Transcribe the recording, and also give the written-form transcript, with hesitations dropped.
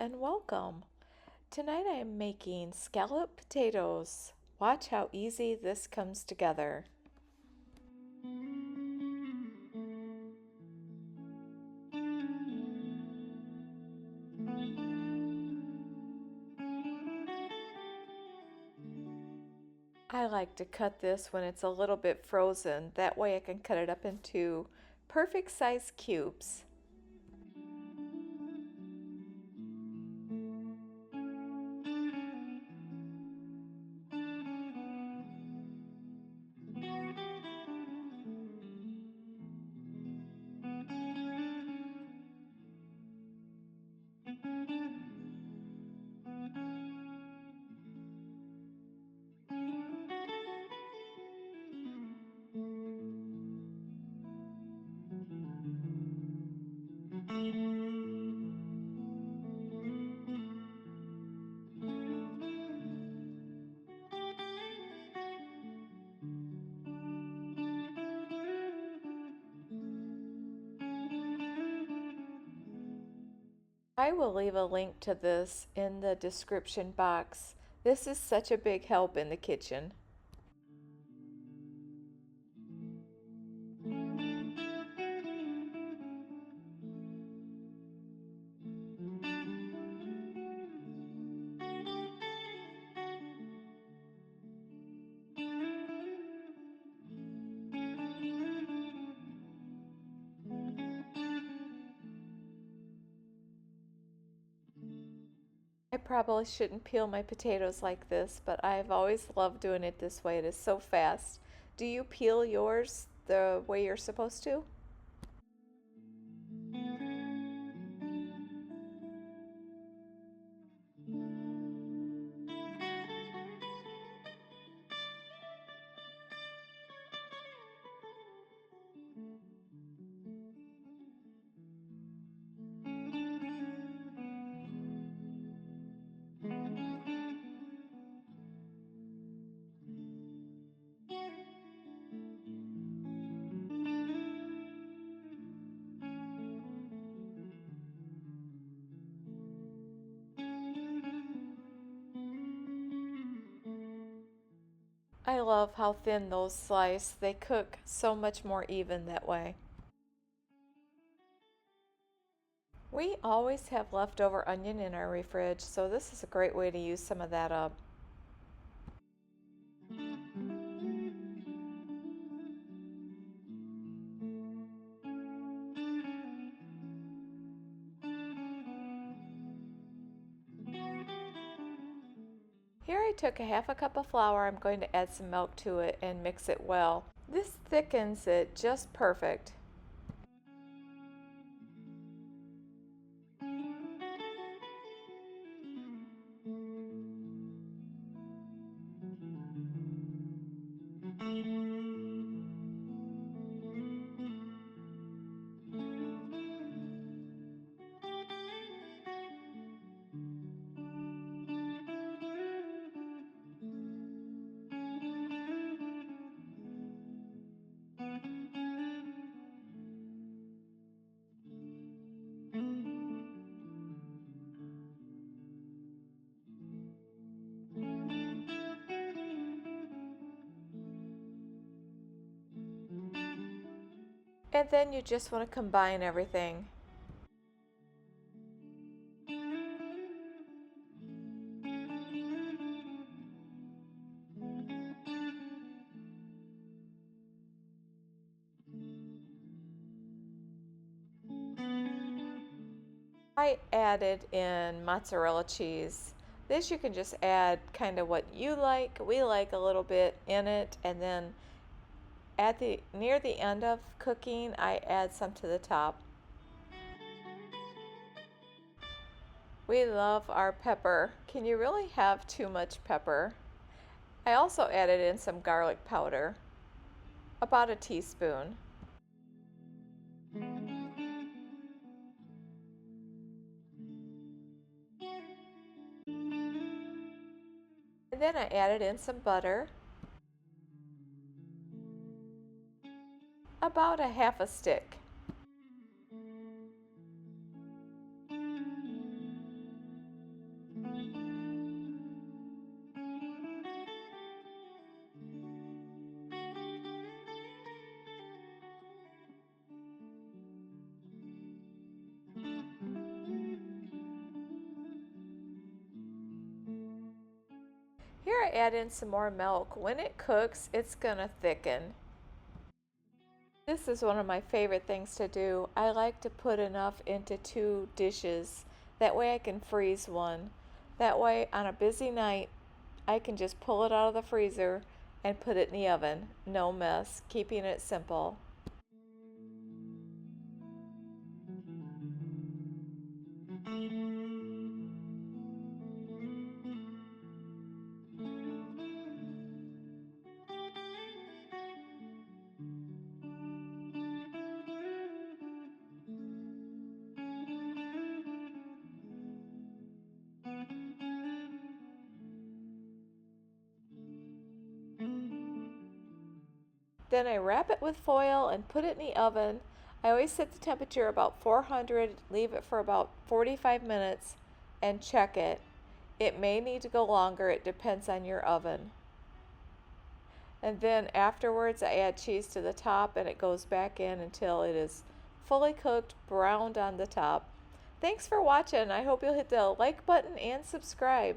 and welcome. Tonight I am making scallop potatoes. Watch how easy this comes together. I like to cut this when it's a little bit frozen. That way I can cut it up into perfect size cubes. I will leave a link to this in the description box. This is such a big help in the kitchen. I probably shouldn't peel my potatoes like this, but I've always loved doing it this way. It is so fast. Do you peel yours the way you're supposed to? I love how thin those slice. They cook so much more even that way. We always have leftover onion in our fridge, so this is a great way to use some of that up. Here I took a half a cup of flour. I'm going to add some milk to it and mix it well. This thickens it just perfect. And then you just want to combine everything. I added in mozzarella cheese. This you can just add kind of what you like. We like a little bit in it, and then at the near the end of cooking, I add some to the top. We love our pepper. Can you really have too much pepper? I also added in some garlic powder, about a teaspoon. And then I added in some butter, about a half a stick. I add in some more milk. When it cooks, it's gonna thicken. This is one of my favorite things to do. I like to put enough into 2 dishes. That way I can freeze one. That way on a busy night, I can just pull it out of the freezer and put it in the oven. No mess, keeping it simple. Then I wrap it with foil and put it in the oven. I always set the temperature about 400, leave it for about 45 minutes, and check it. It may need to go longer, it depends on your oven. And then afterwards I add cheese to the top and it goes back in until it is fully cooked, browned on the top. Thanks for watching. I hope you'll hit the like button and subscribe.